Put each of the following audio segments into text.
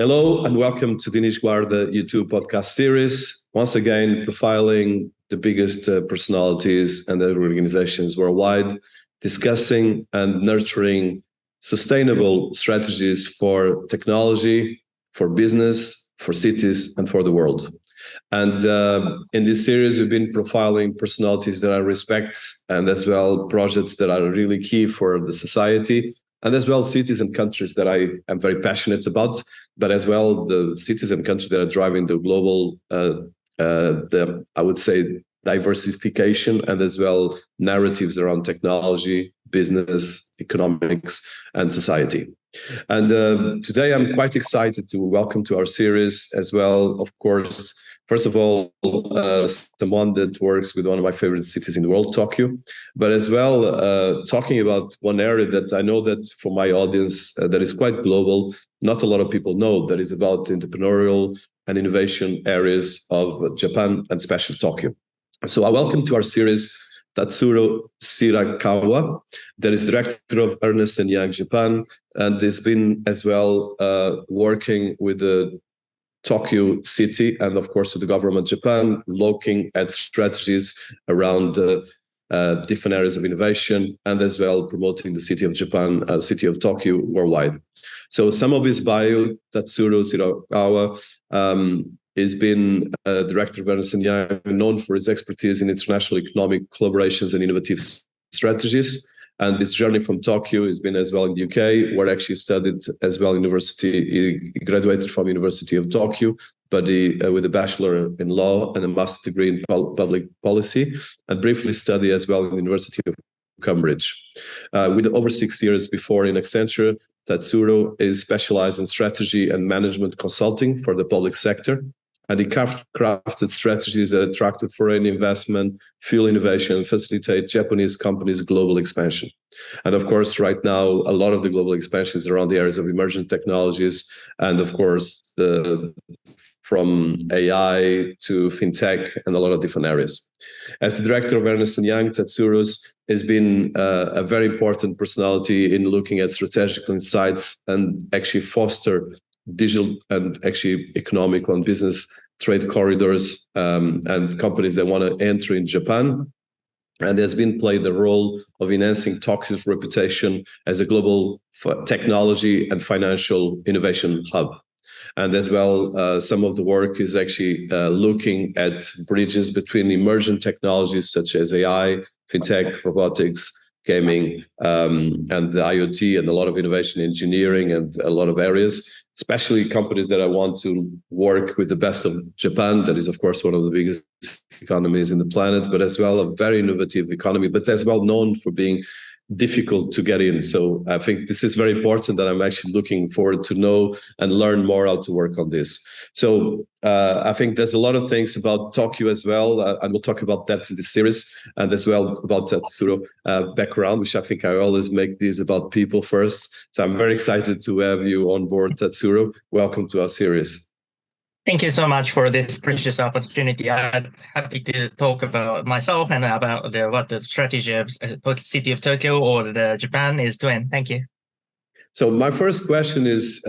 Hello and welcome to Dinis Guarda YouTube podcast series. Once again, profiling the biggest personalities and their organizations worldwide, discussing and nurturing sustainable strategies for technology, for business, for cities, and for the world. And in this series, we've been profiling personalities that I respect and as well projects that are really key for the society, and as well cities and countries that I am very passionate about, but as well the cities and countries that are driving the global, I would say, diversification and as well narratives around technology, business, economics, and society. And today I'm quite excited to welcome to our series as well, of course, first of all, someone that works with one of my favorite cities in the world, Tokyo, but as well, talking about one area that I know that for my audience that is quite global, not a lot of people know, that is about entrepreneurial and innovation areas of Japan and especially Tokyo. So I welcome to our series Tatsuro Shirakawa, that is director of Ernst & Young Japan, and has been as well working with the Tokyo city and of course with the government of Japan, looking at strategies around different areas of innovation and as well promoting the city of Japan, city of Tokyo worldwide. So some of his bio, Tatsuro Shirakawa, has been director of Ernst & Young, known for his expertise in international economic collaborations and innovative strategies. And this journey from Tokyo has been as well in the UK, where actually studied as well university. He graduated from University of Tokyo, but with a bachelor in law and a master's degree in public policy, and briefly studied as well in the University of Cambridge. With over 6 years before in Accenture, Tatsuro is specialized in strategy and management consulting for the public sector. And he crafted strategies that attracted foreign investment, fuel innovation, facilitate Japanese companies' global expansion. And of course, right now, a lot of the global expansion is around the areas of emerging technologies, and of course, from AI to fintech and a lot of different areas. As the director of Ernst & Young, Tatsuro has been a very important personality in looking at strategic insights and actually foster digital and actually economic and business trade corridors and companies that want to enter in Japan, and has been played the role of enhancing Tokyo's reputation as a global technology and financial innovation hub. And as well, some of the work is actually looking at bridges between emerging technologies such as AI, fintech, robotics, gaming, and the IoT, and a lot of innovation engineering and a lot of areas, especially companies that I want to work with the best of Japan. That is, of course, one of the biggest economies in the planet, but as well a very innovative economy, but as well known for being difficult to get in. So I think this is very important that I'm actually looking forward to know and learn more how to work on this. So I think there's a lot of things about Tokyo as well, and we'll talk about that in this series, and as well about Tatsuro background, which I think I always make these about people first. So I'm very excited to have you on board, Tatsuro. Welcome to our series. Thank you so much for this precious opportunity. I'm happy to talk about myself and about what the strategy of the city of Tokyo or the Japan is doing. Thank you. So my first question is,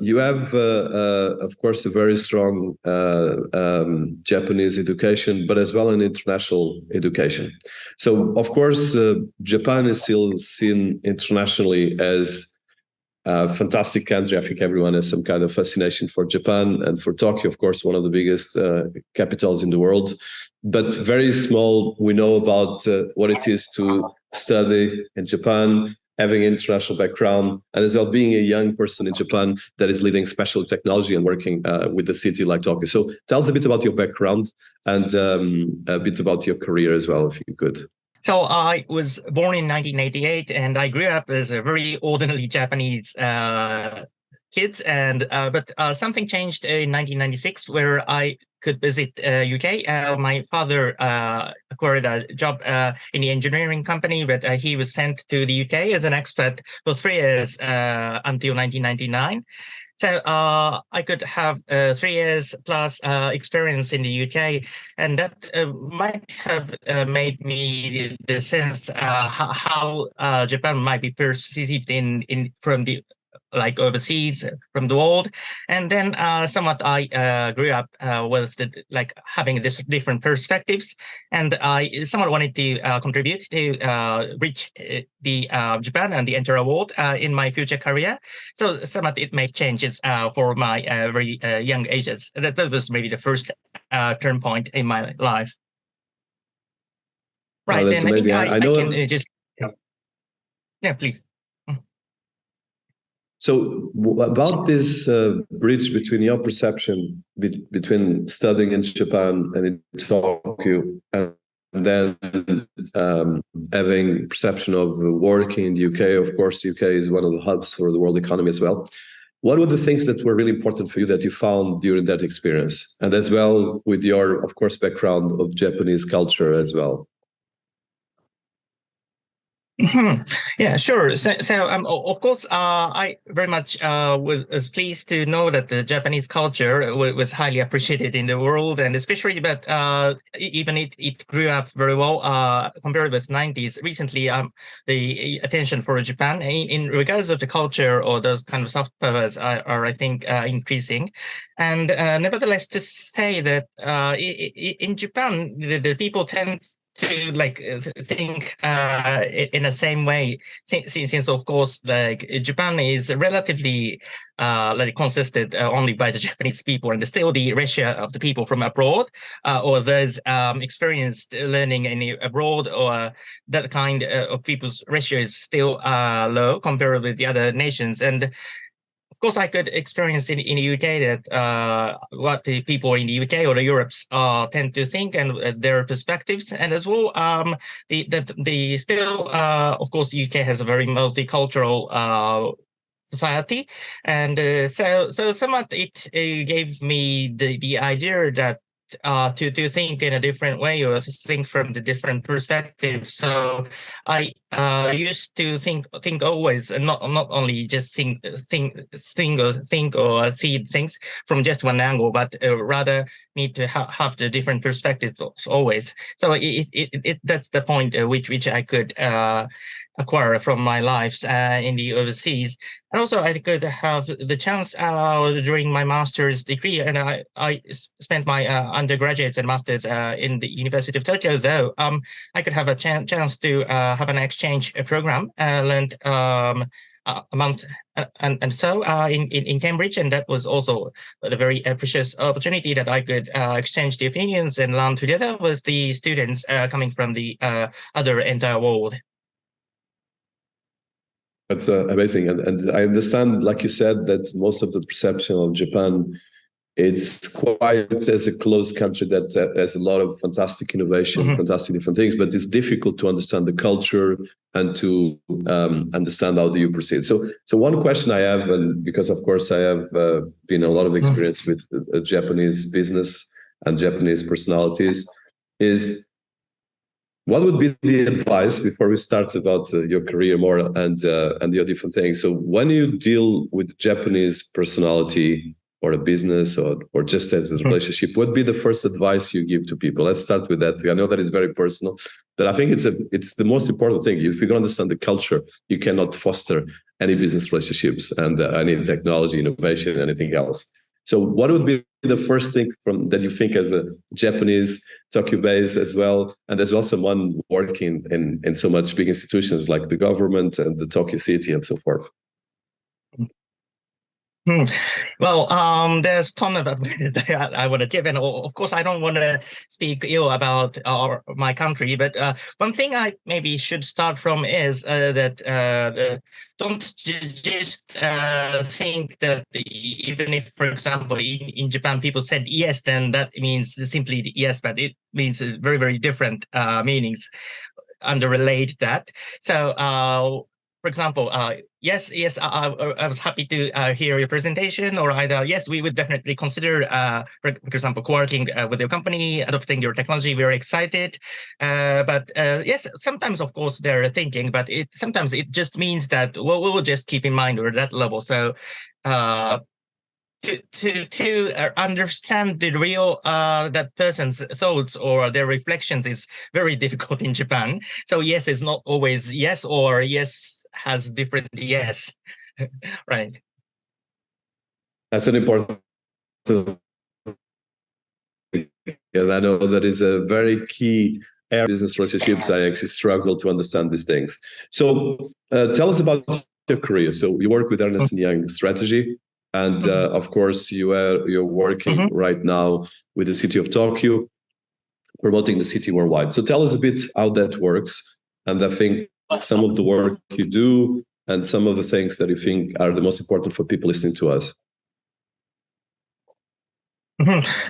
you have, of course, a very strong Japanese education, but as well an international education. So, of course, Japan is still seen internationally as a fantastic country. I think everyone has some kind of fascination for Japan and for Tokyo, of course, one of the biggest capitals in the world. But very small, we know about what it is to study in Japan, having an international background, and as well being a young person in Japan that is leading special technology and working with a city like Tokyo. So tell us a bit about your background and a bit about your career as well, if you could. So I was born in 1988, and I grew up as a very ordinary Japanese kid. But something changed in 1996, where I could visit UK. My father acquired a job in the engineering company, but he was sent to the UK as an expat for 3 years until 1999. So I could have 3 years plus experience in the UK, and that might have made me the sense how Japan might be perceived from the like overseas from the world. And then somewhat I grew up with like having this different perspectives, and I somewhat wanted to contribute to reach the Japan and the entire world in my future career. So somewhat it made changes for my very young ages. That was maybe the first turn point in my life. Right, that's then amazing. I know can just yeah, please. So about this bridge between your perception between studying in Japan and in Tokyo, and then having perception of working in the UK. Of course, UK is one of the hubs for the world economy as well. What were the things that were really important for you that you found during that experience? And as well with your, of course, background of Japanese culture as well. Yeah, sure. So of course, I very much was pleased to know that the Japanese culture was highly appreciated in the world, and especially that even it grew up very well compared with 90s. Recently, the attention for Japan in regards of the culture or those kind of soft powers are I think, increasing. And nevertheless, to say that in Japan, the people tend to like think in the same way, since of course like Japan is relatively like consisted only by the Japanese people, and still the ratio of the people from abroad or those experienced learning in abroad or that kind of people's ratio is still low compared with the other nations. And of course, I could experience in the UK that what the people in the UK or the Europes tend to think and their perspectives, and as well the still of course UK has a very multicultural society, and so somewhat it gave me the idea that to think in a different way or think from the different perspective. So I used to think always, and not only just think or see things from just one angle, but rather need to have the different perspectives always. So that's the point which I could acquire from my lives in the overseas. And also I could have the chance during my master's degree, and I spent my undergraduates and masters in the University of Tokyo, though I could have a chance to have an exchange program, learned a month and so in Cambridge, and that was also a very precious opportunity that I could exchange the opinions and learn together with the students coming from the other entire world. That's amazing. And I understand, like you said, that most of the perception of Japan, it's quite as a closed country that has a lot of fantastic innovation, fantastic different things, but it's difficult to understand the culture and to understand how do you proceed. So one question I have, and because of course I have been a lot of experience with Japanese business and Japanese personalities, is what would be the advice before we start about your career more and your different things? So when you deal with Japanese personality or a business or just as a relationship, what would be the first advice you give to people? Let's start with that. I know that is very personal, but I think it's the most important thing. If you don't understand the culture, you cannot foster any business relationships and any technology, innovation, anything else. So what would be the first thing from that you think as a Japanese Tokyo base as well, and as well someone working in so much big institutions like the government and the Tokyo city and so forth? Well, there's a ton of advice that I want to give, and of course, I don't want to speak ill about my country. But one thing I maybe should start from is that don't just think that even if, for example, in Japan people said yes, then that means simply yes, but it means very, very different meanings underlaid that. So. For example, yes, I was happy to hear your presentation, or either, yes, we would definitely consider, for example, working with your company, adopting your technology, we're excited. But yes, sometimes, of course, they're thinking, but sometimes it just means that we'll just keep in mind we're at that level. So to understand the real that person's thoughts or their reflections is very difficult in Japan. So yes is not always yes, or yes has different yes. Right. That's an important. And I know that is a very key area of business relationships. I actually struggle to understand these things. So tell us about your career. So you work with Ernst & Young Strategy, and of course you're working right now with the city of Tokyo, promoting the city worldwide. So tell us a bit how that works, and I think some of the work you do and some of the things that you think are the most important for people listening to us.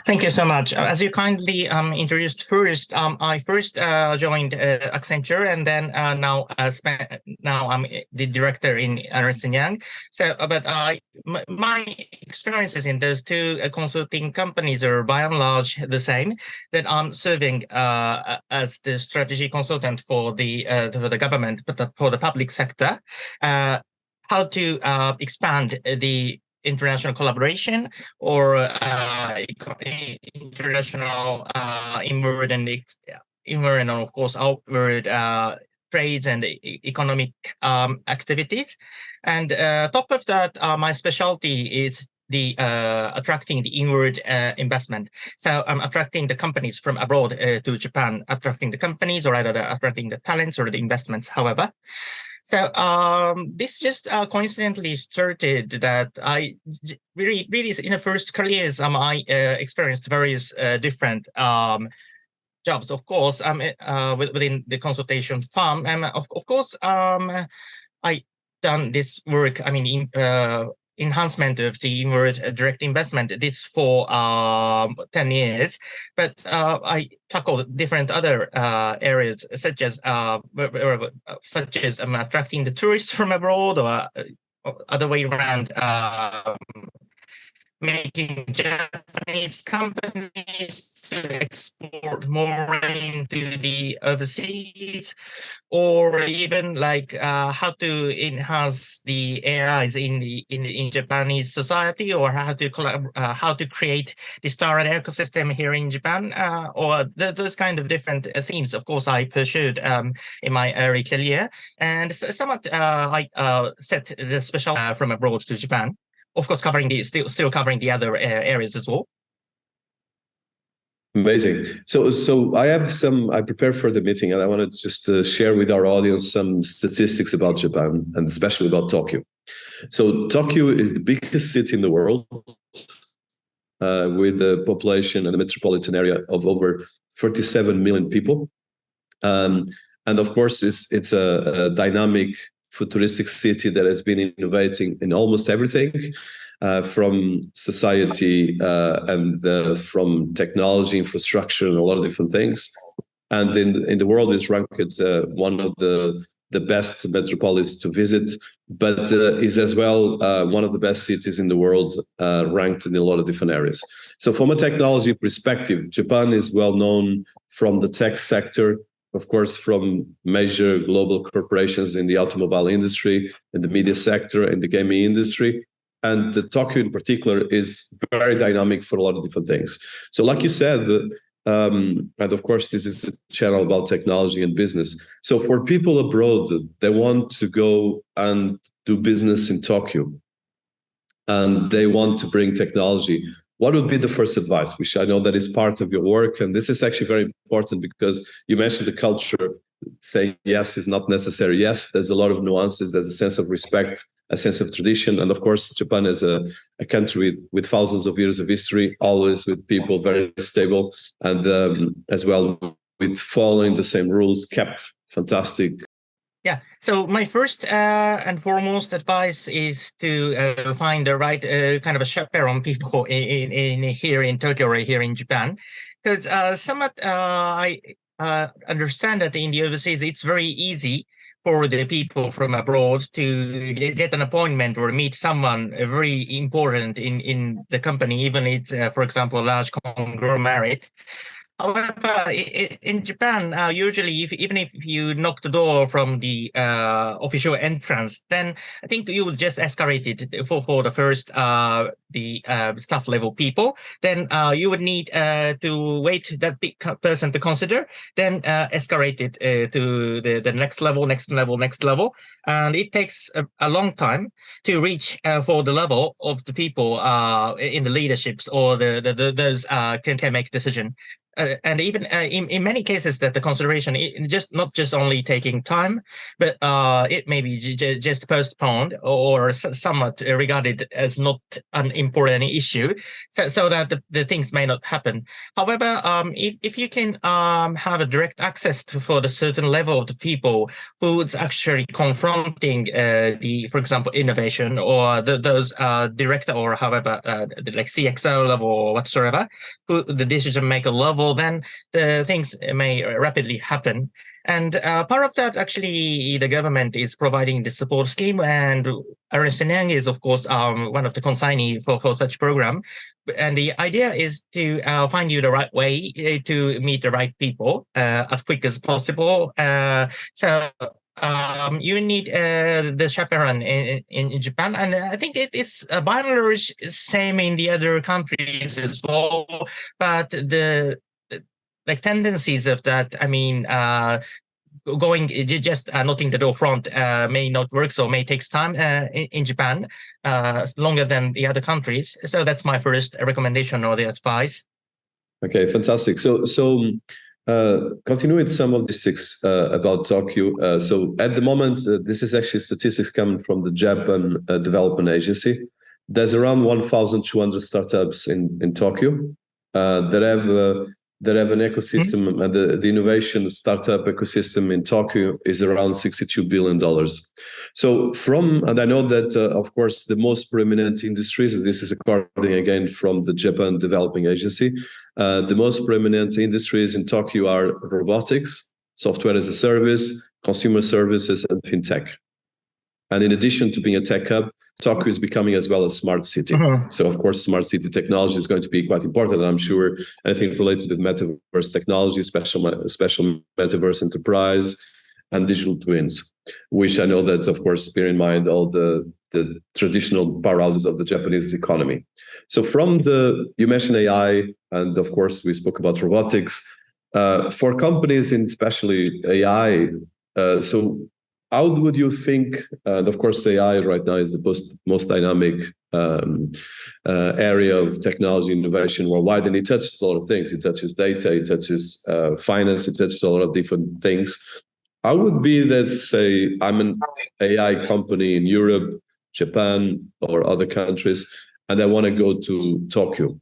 Thank you so much. As you kindly introduced first, I first joined Accenture, and then now I'm the director in Ernst & Young. So, but my experiences in those two consulting companies are by and large the same. That I'm serving as the strategy consultant for the government, but for the public sector, how to expand the international collaboration or international inward and of course outward trades and economic activities. And top of that, my specialty is the attracting the inward investment. So I'm attracting the companies from abroad to Japan, attracting the companies or either attracting the talents or the investments, however. So this just coincidentally started that I really in the first careers I experienced various different jobs. Of course, within the consultation firm, and of course I done this work. I mean, in enhancement of the inward direct investment. This for 10 years, but I tackled different other areas such as attracting the tourists from abroad or other way around. Making Japanese companies to export more into the overseas, or even like how to enhance the AIs in Japanese society, or how to create the startup ecosystem here in Japan, or those kind of different themes. Of course, I pursued in my early career, and somewhat I set the special from abroad to Japan. Of course, still covering the other areas as well. Amazing. So I prepared for the meeting, and I want to just share with our audience some statistics about Japan, and especially about Tokyo. So Tokyo is the biggest city in the world, with a population and a metropolitan area of over 37 million people. And of course, it's a dynamic, futuristic city that has been innovating in almost everything, from society and from technology, infrastructure, and a lot of different things. And in the world, is ranked one of the best metropolis to visit, but is as well one of the best cities in the world, ranked in a lot of different areas. So from a technology perspective, Japan is well known from the tech sector, of course, from major global corporations in the automobile industry, in the media sector, in the gaming industry. And Tokyo in particular is very dynamic for a lot of different things. So like you said, and of course, this is a channel about technology and business. So for people abroad, they want to go and do business in Tokyo, and they want to bring technology. What would be the first advice, which I know that is part of your work? And this is actually very important because you mentioned the culture. Saying yes is not necessary. Yes, there's a lot of nuances. There's a sense of respect, a sense of tradition. And of course, Japan is a country with thousands of years of history, always with people very stable, and as well with following the same rules, kept fantastic. Yeah. So my first and foremost advice is to find the right kind of a chaperone people in here in Tokyo or here in Japan, because somewhat I understand that in the overseas it's very easy for the people from abroad to get an appointment or meet someone very important in the company, even it's for example a large conglomerate. However, in Japan, usually, even if you knock the door from the official entrance, then I think you would just escalate it for the first the staff level people. Then you would need to wait that person to consider, then escalate it to the next level, next level, next level, and it takes a long time to reach for the level of the people in the leaderships or those can make decision. And even in many cases that the consideration just not just only taking time, but it may be just postponed or somewhat regarded as not an important issue, so that the things may not happen. However, if you can have a direct access to for the certain level of the people who's actually confronting for example, innovation or those director or however like CXO level or whatsoever, who the decision maker level, then the things may rapidly happen. And part of that, actually, the government is providing the support scheme, and Ernst & Young is, of course, one of the consignee for such program. And the idea is to find you the right way to meet the right people as quick as possible. You need the chaperone in Japan, and I think it is by and large same in the other countries as well. But the like tendencies of that, I mean, going just knocking the door front may not work, so may takes time in Japan, longer than the other countries. So that's my first recommendation or the advice. Okay, fantastic. So continue with some of the statistics about Tokyo. So at the moment, this is actually statistics coming from the Japan Development Agency. There's around 1,200 startups in Tokyo that have an ecosystem, and the innovation startup ecosystem in Tokyo is around $62 billion. So and I know that, of course, the most prominent industries, this is according again from the Japan Developing Agency, the most prominent industries in Tokyo are robotics, software as a service, consumer services, and fintech. And in addition to being a tech hub, Tokyo is becoming as well a smart city. So, of course, smart city technology is going to be quite important. And I'm sure anything related to metaverse technology, special metaverse enterprise, and digital twins, which I know that, of course, bear in mind all the traditional powerhouses of the Japanese economy. So you mentioned AI, and of course, we spoke about robotics. For companies in especially AI, so how would you think, and of course AI right now is the most dynamic area of technology innovation worldwide, and it touches a lot of things. It touches data, it touches finance, it touches a lot of different things. How would be that, say, I'm an AI company in Europe, Japan, or other countries, and I want to go to Tokyo.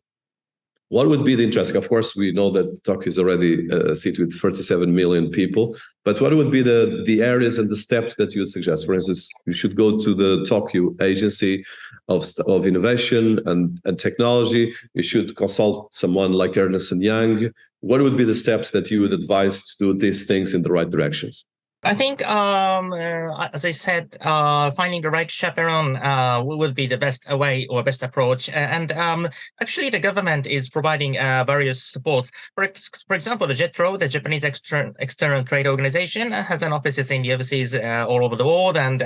What would be the interest? Of course, we know that Tokyo is already a city with 37 million people, but what would be the areas and the steps that you would suggest? For instance, you should go to the Tokyo Agency of Innovation and Technology. You should consult someone like Ernst & Young. What would be the steps that you would advise to do these things in the right directions? I think, as I said, finding the right chaperone would be the best way or best approach. And actually, the government is providing various supports. For example, the JETRO, the Japanese External Trade Organization, has an offices in the overseas all over the world, and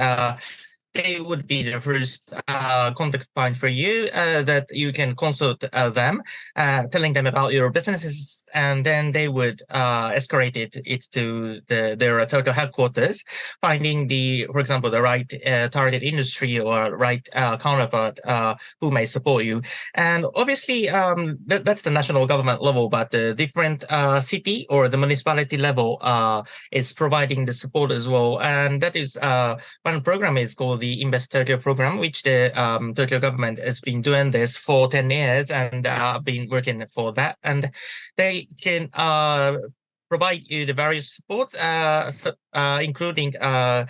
they would be the first contact point for you that you can consult them, telling them about your businesses, and then they would escalate it to their Tokyo headquarters, finding for example, the right target industry or right counterpart who may support you. And obviously, that's the national government level, but the different city or the municipality level is providing the support as well. And that is one program is called the Invest Tokyo program, which the Tokyo government has been doing this for 10 years and been working for that. And they can provide you the various support, including the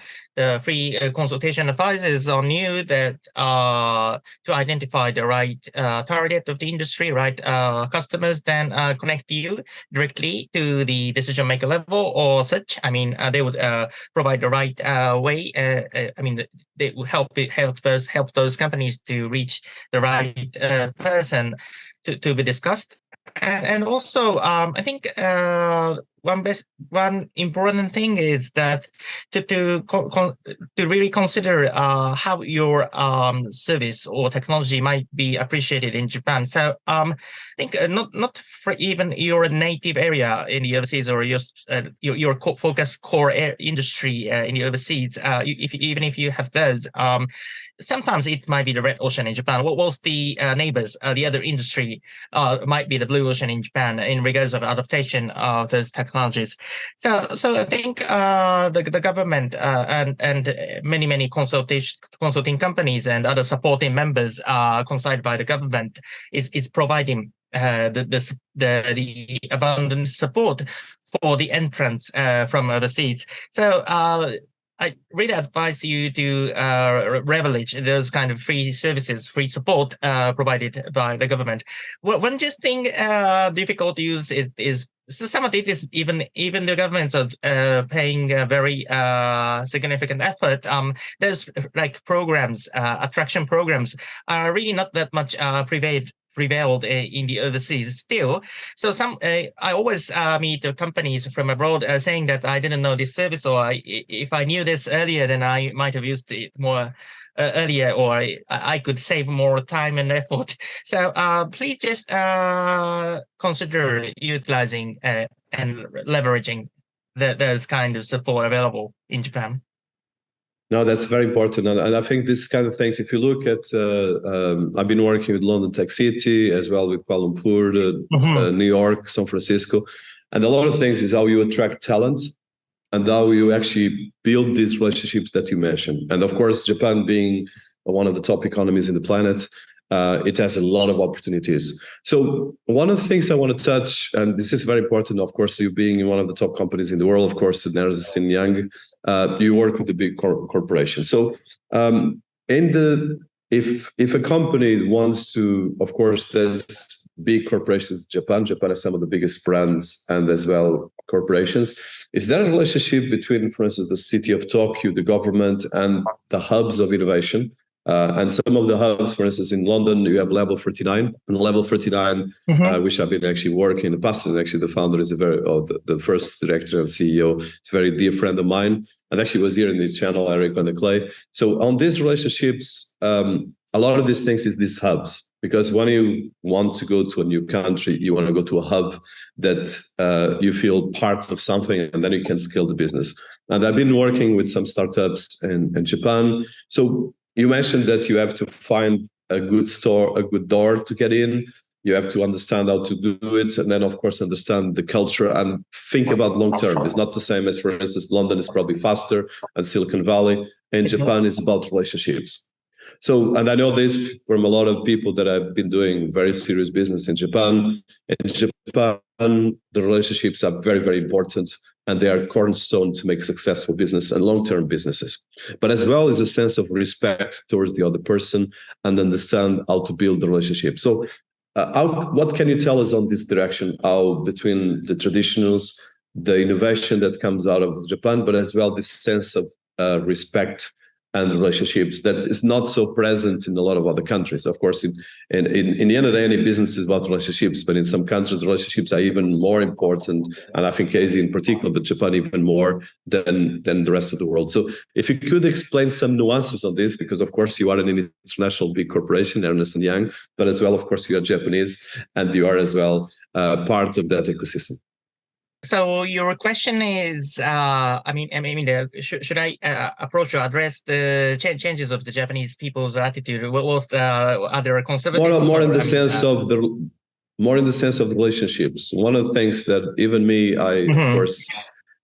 free consultation advices on you that to identify the right target of the industry, right customers, then connect you directly to the decision maker level or such. I mean, they would provide the right way. I mean, they will help those companies to reach the right person to be discussed. And also, I think one important thing is that to really consider how your service or technology might be appreciated in Japan. So I think not for even your native area in the overseas, or your focus core industry in the overseas. Even if you have those. Sometimes it might be the red ocean in Japan. What was the neighbors, the other industry might be the blue ocean in Japan in regards of adaptation of those technologies. So I think the government and many consulting companies and other supporting members considered by the government is providing the abundant support for the entrance from overseas. So I really advise you to leverage those kind of free services, free support provided by the government. One just thing difficult to use is so some of it is even the governments are paying a very significant effort. There's like programs, attraction programs are really not that much prevailed in the overseas still. So I always meet companies from abroad saying that I didn't know this service, or if I knew this earlier, then I might have used it more earlier, or I could save more time and effort. So please just consider utilizing and leveraging those kind of support available in Japan. No, that's very important. And I think this kind of things, if you look at, I've been working with London Tech City as well, with Kuala Lumpur, New York, San Francisco. And a lot of things is how you attract talent and how you actually build these relationships that you mentioned. And of course, Japan being one of the top economies in the planet, it has a lot of opportunities. So one of the things I want to touch, and this is very important, of course, you being in one of the top companies in the world, of course, Ernst & Young, you work with the big corporation. So if a company wants to, of course, there's big corporations in Japan. Japan has some of the biggest brands and as well corporations. Is there a relationship between, for instance, the city of Tokyo, the government, and the hubs of innovation? And some of the hubs, for instance, in London, you have Level 39. And Level 39, which I've been actually working in the past, and actually the founder is the first director and CEO, is a very dear friend of mine, and actually was here in this channel, Eric Van der Clay. So on these relationships, a lot of these things is these hubs, because when you want to go to a new country, you want to go to a hub that you feel part of something, and then you can scale the business. And I've been working with some startups in Japan. So you mentioned that you have to find a good door to get in. You have to understand how to do it, and then, of course, understand the culture and think about long term. It's not the same as, for instance, London is probably faster, and Silicon Valley, and Japan is about relationships. So, and I know this from a lot of people that have been doing very serious business in Japan. In Japan, the relationships are very, very important, and they are cornerstone to make successful business and long-term businesses. But as well as a sense of respect towards the other person and understand how to build the relationship. So what can you tell us on this direction, how between the traditionals, the innovation that comes out of Japan, but as well this sense of respect and relationships that is not so present in a lot of other countries. Of course, in the end of the day, any business is about relationships, but in some countries, relationships are even more important. And I think Asia in particular, but Japan even more than the rest of the world. So if you could explain some nuances on this, because of course you are an international big corporation, Ernst & Young, but as well, of course, you are Japanese and you are as well part of that ecosystem. So your question is, should I approach or address the changes of the Japanese people's attitude? What was are there conservative? More in the sense of the relationships. One of the things that even me, of course,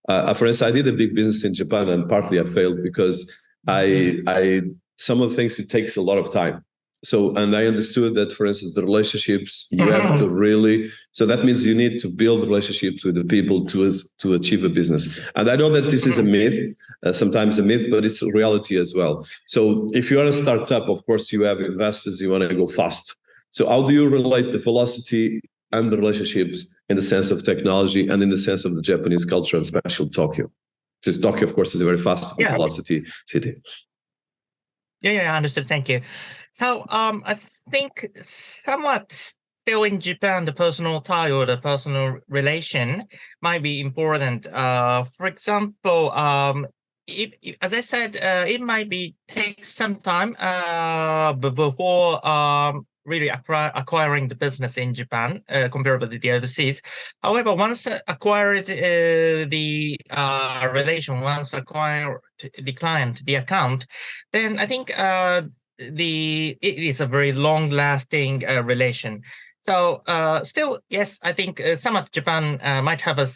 for instance, I did a big business in Japan, and partly I failed because some of the things, it takes a lot of time. So, and I understood that, for instance, the relationships, you have to really, so that means you need to build relationships with the people to achieve a business. And I know that this is a myth, sometimes a myth, but it's a reality as well. So if you are a startup, of course, you have investors, you want to go fast. So how do you relate the velocity and the relationships in the sense of technology and in the sense of the Japanese culture, and especially Tokyo? Because Tokyo, of course, is a very fast velocity city. Yeah, I understood. Thank you. So I think somewhat still in Japan, the personal tie or the personal relation might be important. For example, as I said, it might take some time before really acquiring the business in Japan compared with the overseas. However, once acquired the relation, once acquired the client, the account, then I think it is a very long-lasting relation. So still, yes, I think somewhat Japan might have a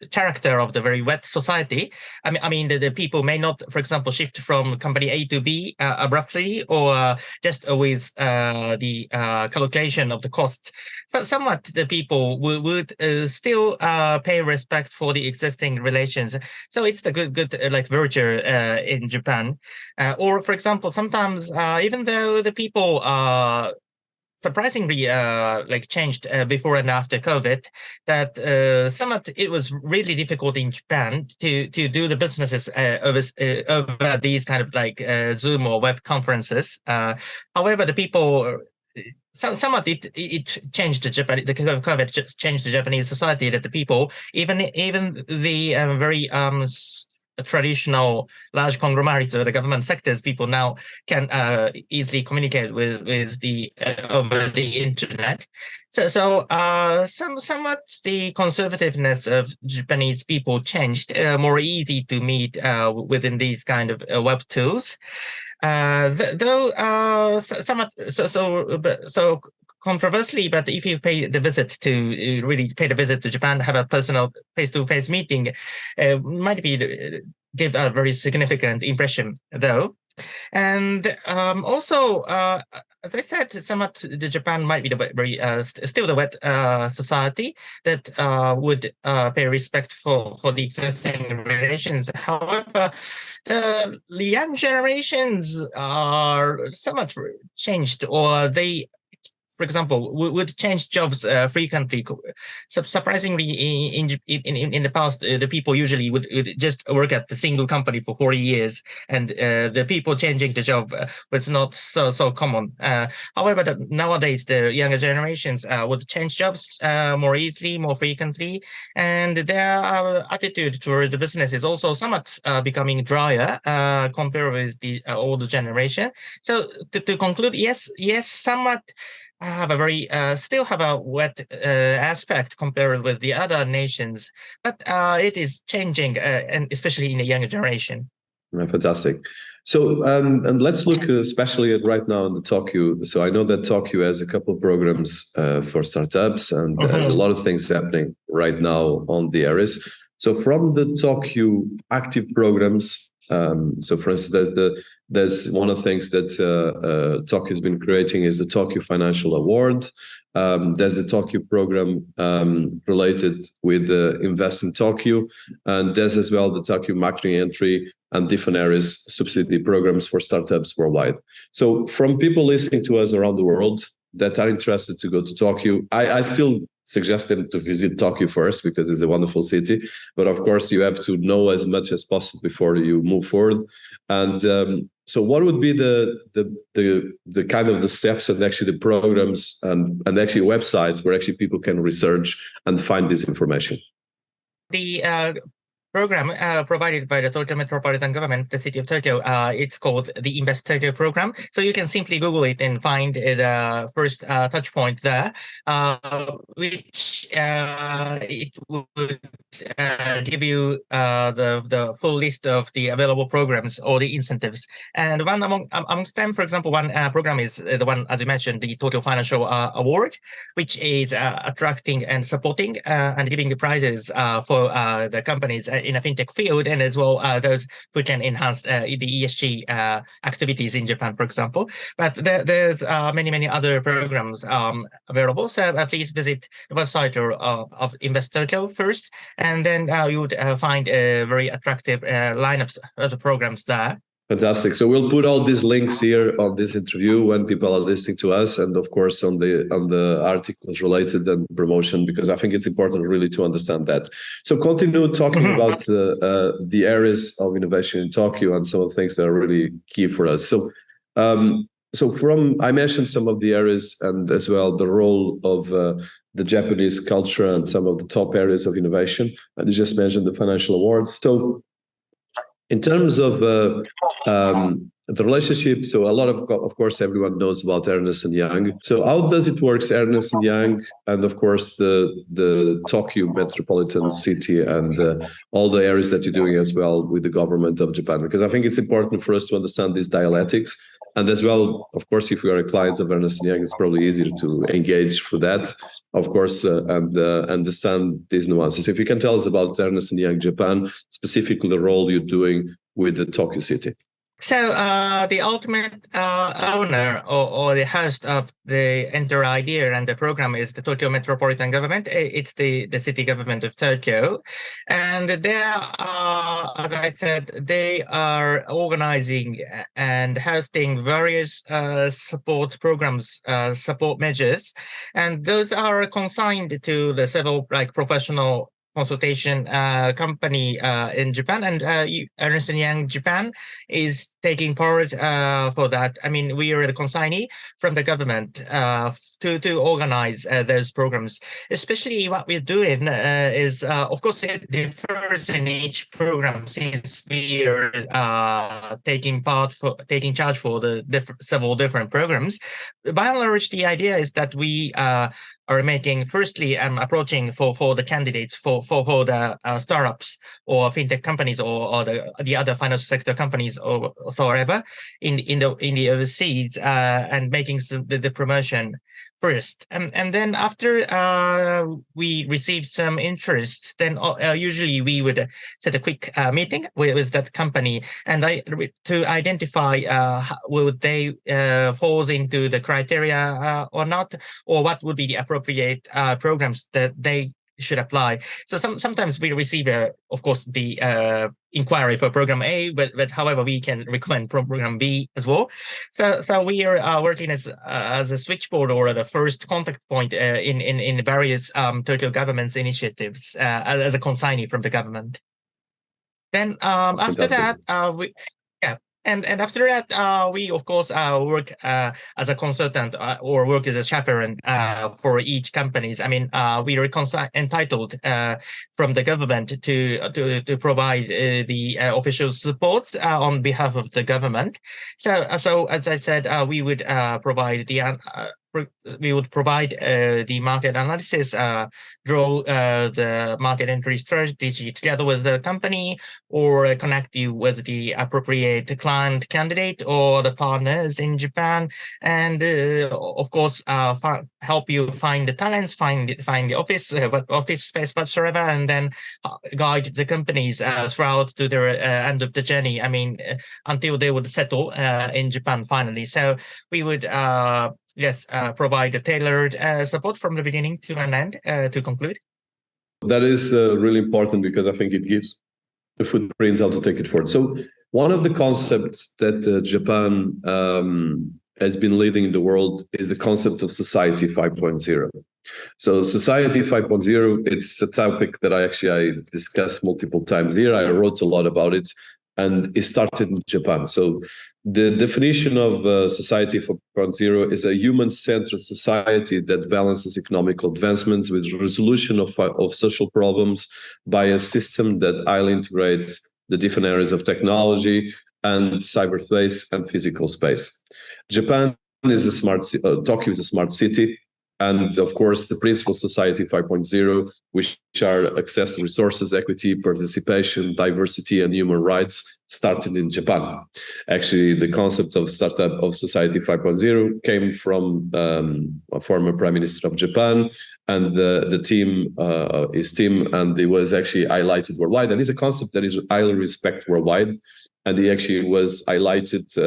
character of the very wet society. I mean, the people may not, for example, shift from company A to B abruptly, or just with the calculation of the costs. So somewhat the people would still pay respect for the existing relations. So it's the good virtue in Japan. Or for example, sometimes even though the people surprisingly changed before and after COVID, that somewhat it was really difficult in Japan to do the businesses over these kind of Zoom or web conferences. However, the people somewhat it changed the COVID just changed the Japanese society, that the people, even the very traditional large conglomerates or the government sectors, people now can easily communicate with the over the internet. So somewhat the conservativeness of Japanese people changed, more easy to meet within these kind of web tools. Though somewhat so controversially, but if you pay the visit to really pay the visit to Japan, have a personal face-to-face meeting, might be give a very significant impression, though. And also, as I said, somewhat the Japan might be the very still the wet society that would pay respect for the existing relations. However, the young generations are somewhat changed, or they, for example, would change jobs frequently. So surprisingly, in the past, the people usually would just work at the single company for 40 years, and the people changing the job was not so common. However, nowadays the younger generations would change jobs more easily, more frequently, and their attitude toward the business is also somewhat becoming drier compared with the older generation. So to conclude, yes, somewhat have a very still have a wet aspect compared with the other nations, but it is changing, and especially in the younger generation. Fantastic. So, and let's look especially at right now in the Tokyo. So I know that Tokyo has a couple of programs for startups, and there's a lot of things happening right now on the areas. So from the Tokyo active programs, so for instance, there's one of the things that Tokyo has been creating is the Tokyo Financial Award. There's a Tokyo program related with Invest in Tokyo, and there's as well the Tokyo Marketing Entry and different areas subsidy programs for startups worldwide. So from people listening to us around the world that are interested to go to Tokyo, I still suggest them to visit Tokyo first because it's a wonderful city. But of course, you have to know as much as possible before you move forward. And so, what would be the kind of the steps and actually the programs and actually websites where actually people can research and find this information? The program provided by the Tokyo Metropolitan Government, the city of Tokyo, it's called the Invest Tokyo program. So you can simply Google it and find the first touch point there, which it would give you the full list of the available programs or the incentives. And one amongst them, for example, one program is the one, as you mentioned, the Tokyo Financial Award, which is attracting and supporting and giving the prizes for the companies in a fintech field, and as well those who can enhance the ESG activities in Japan, for example. But there's many other programs available. So please visit the website of Invest Tokyo first, and then you would find a very attractive lineups of the programs there. Fantastic. So we'll put all these links here on this interview when people are listening to us, and of course on the articles related and promotion, because I think it's important really to understand that. So continue talking about the areas of innovation in Tokyo and some of the things that are really key for us. So I mentioned some of the areas and as well the role of the Japanese culture and some of the top areas of innovation. And you just mentioned the financial awards. So in terms of the relationship, so a lot of course, everyone knows about Ernst & Young. So how does it work, Ernst & Young, and of course the Tokyo metropolitan city and all the areas that you're doing as well with the government of Japan? Because I think it's important for us to understand these dialectics. And as well, of course, if you are a client of Ernst & Young, it's probably easier to engage for that, of course, and understand these nuances. If you can tell us about Ernst & Young Japan, specifically the role you're doing with the Tokyo city. So the ultimate owner or the host of the entire idea and the program is the Tokyo Metropolitan Government. It's the city government of Tokyo. And they are, as I said, they are organizing and hosting various support programs, support measures. And those are consigned to the several professional consultation company in Japan, and Ernst & Young Japan is taking part for that. I mean, we are the consignee from the government to organize those programs. Especially what we're doing is, of course, it differs in each program since we are taking charge for the several different programs. By and large, the idea is that we are making, firstly, approaching for the candidates for the startups or fintech companies or the other financial sector companies or whatsoever in the overseas and making the promotion first. And then after we receive some interest, then usually we would set a quick meeting with that company and to identify would they falls into the criteria or not, or what would be the appropriate programs that they should apply. So sometimes we receive, of course, the inquiry for program A, but however, we can recommend program B as well. So we are working as a switchboard or the first contact point in various Tokyo government's initiatives as a consignee from the government. Then after that, And after that, we of course work as a consultant or work as a chaperone for each companies. I mean, we are entitled from the government to provide the official support on behalf of the government. So as I said, we would provide the market analysis, draw the market entry strategy together with the company, or connect you with the appropriate client candidate or the partners in Japan, and of course help you find the talents, find the office space whatsoever, and then guide the companies throughout to their end of the journey. I mean, until they would settle in Japan finally. So we would provide a tailored support from the beginning to an end to conclude. That is really important because I think it gives the footprint how to take it forward. So one of the concepts that Japan has been leading in the world is the concept of Society 5.0. So Society 5.0, it's a topic that I discussed multiple times here. I wrote a lot about it. And it started in Japan. So the definition of Society 4.0 is a human-centered society that balances economic advancements with resolution of social problems by a system that highly integrates the different areas of technology and cyberspace and physical space. Japan is a Tokyo is a smart city. And of course, the principles Society 5.0, which are access to resources, equity, participation, diversity, and human rights, started in Japan. Actually, the concept of startup of Society 5.0 came from a former prime minister of Japan, and his team, and it was actually highlighted worldwide. And it's a concept that is highly respected worldwide, and it actually was highlighted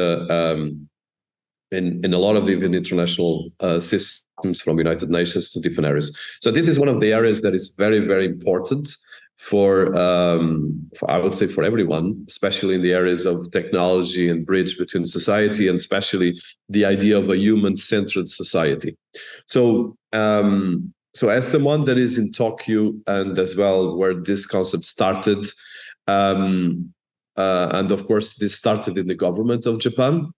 in a lot of even international systems from United Nations to different areas. So this is one of the areas that is very, very important for I would say for everyone, especially in the areas of technology and bridge between society, and especially the idea of a human-centered society. So as someone that is in Tokyo and as well where this concept started, and of course this started in the government of Japan.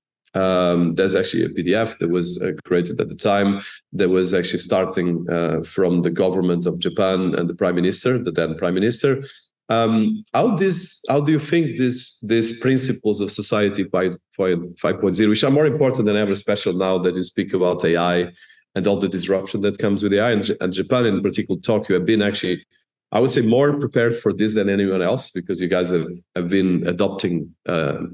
There's actually a PDF that was created at the time that was actually starting from the government of Japan and the prime minister, the then prime minister. How do you think these principles of society 5.0, which are more important than ever, especially now that you speak about AI and all the disruption that comes with AI, and Japan in particular, Tokyo, have been actually, I would say, more prepared for this than anyone else, because you guys have been adopting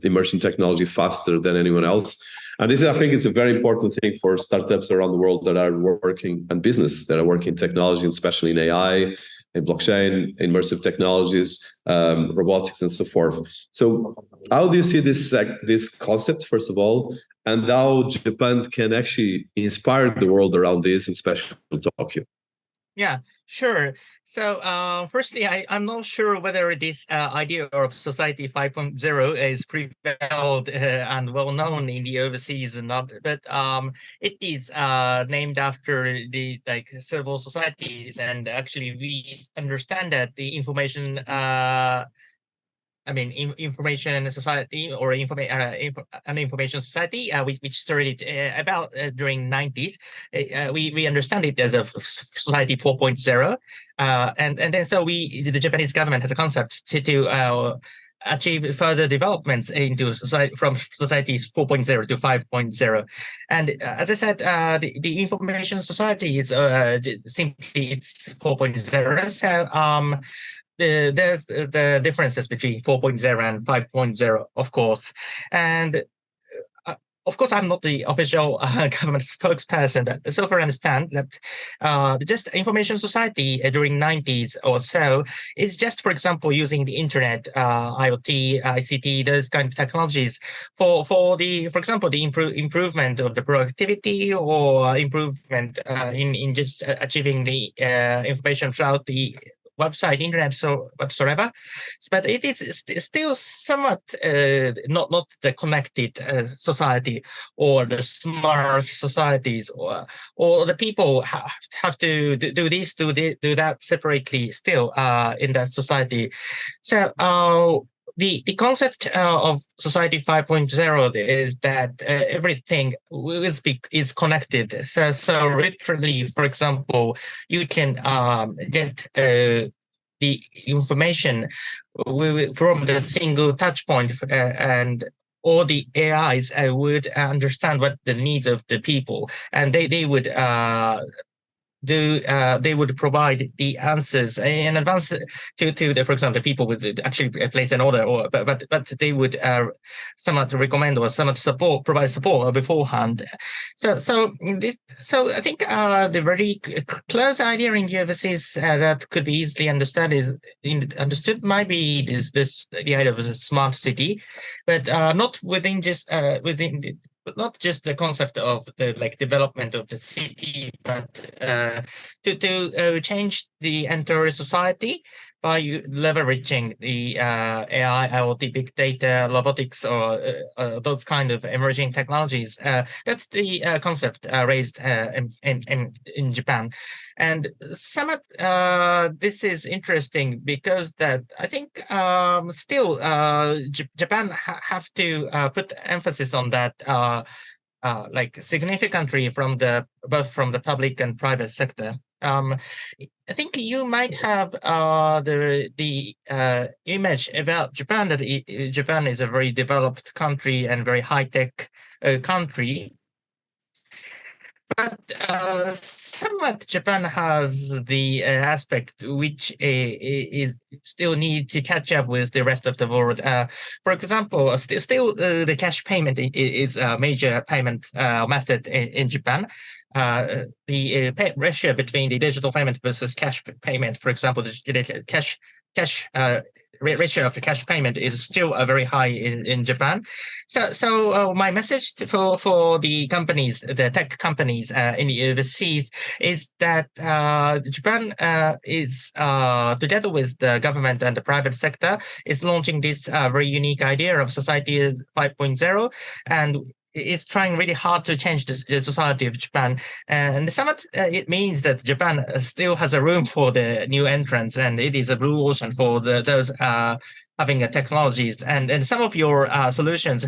immersion technology faster than anyone else. And this, I think, is a very important thing for startups around the world that are working, and business that are working in technology, especially in AI, in blockchain, immersive technologies, robotics, and so forth. So how do you see this concept, first of all, and how Japan can actually inspire the world around this, and especially Tokyo? Yeah, sure. So, firstly, I'm not sure whether this idea of Society 5.0 is prevalent and well known in the overseas or not, but it is named after the civil societies, and actually we understand that the information information society, or an information society, which started about during 90s. We understand it as a society 4.0, and then so the Japanese government has a concept to achieve further developments into society, from societies 4.0 to 5.0. And as I said, the information society is simply it's 4.0. So there's the differences between 4.0 and 5.0, of course. And of course, I'm not the official government spokesperson, but so far I understand that just information society during 90s or so is just, for example, using the internet, IoT, ICT, those kind of technologies for example, the improvement of the productivity, or improvement in just achieving the information throughout the website, internet, so whatsoever. But it is still somewhat not the connected society, or the smart societies, or the people have to do this, do that separately still in that society. So the concept of Society 5.0 is that everything is connected. So literally, for example, you can get the information from the single touch point, and all the AIs would understand what the needs of the people, and they would they would provide the answers in advance to the, for example, the people would actually place an order, or but they would somewhat recommend or somewhat provide support beforehand. So I think the very close idea in the overseas that could be easily understood might be the idea of a smart city, but not within just but not just the concept of the development of the city, but to change the entire society by leveraging the AI, IoT, big data, robotics, or those kind of emerging technologies. That's the concept raised in Japan. And somewhat this is interesting because that I think still Japan have to put emphasis on that significantly from both from the public and private sector. I think you might have the image about Japan that Japan is a very developed country and very high-tech country. But somewhat Japan has the aspect which is still need to catch up with the rest of the world. For example, still the cash payment is a major payment method in Japan. The ratio between the digital payment versus cash payment, for example, the cash ratio of the cash payment is still very high in Japan. So my message for the companies, the tech companies in the overseas, is that Japan is together with the government and the private sector is launching this very unique idea of Society 5.0, and is trying really hard to change the society of Japan. And somewhat it means that Japan still has a room for the new entrants, and it is a blue ocean for those having technologies. And some of your solutions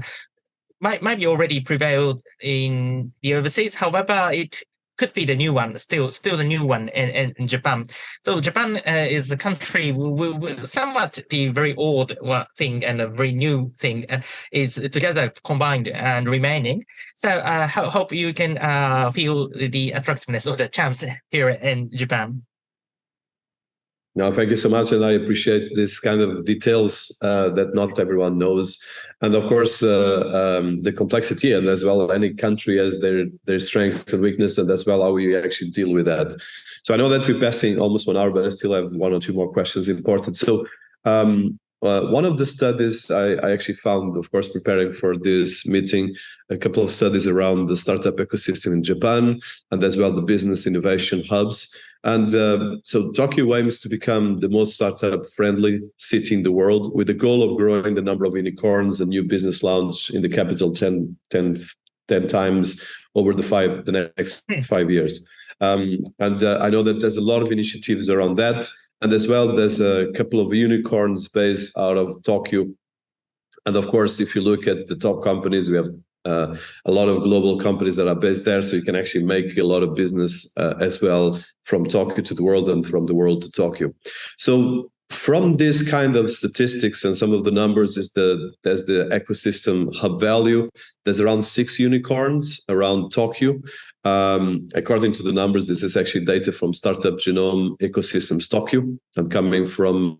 might be already prevailed in the overseas. However, it could be the new one, still the new one in Japan. So Japan is a country with somewhat the very old thing and a very new thing is together combined and remaining. So I hope you can feel the attractiveness or the chance here in Japan. No, thank you so much, and I appreciate this kind of details that not everyone knows, and of course the complexity, and as well any country has their strengths and weakness, and as well how we actually deal with that. So I know that we're passing almost 1 hour, but I still have 1 or 2 more questions important. So one of the studies I actually found, of course, preparing for this meeting, a couple of studies around the startup ecosystem in Japan, and as well the business innovation hubs. And so Tokyo aims to become the most startup-friendly city in the world, with the goal of growing the number of unicorns and new business launch in the capital 10 times over the next 5 years. And I know that there's a lot of initiatives around that. And as well, there's a couple of unicorns based out of Tokyo. And of course, if you look at the top companies, we have a lot of global companies that are based there, so you can actually make a lot of business as well from Tokyo to the world and from the world to Tokyo. So from this kind of statistics and some of the numbers, there's the ecosystem hub value. There's around 6 unicorns around Tokyo. According to the numbers, this is actually data from Startup Genome Ecosystems Tokyo, and coming from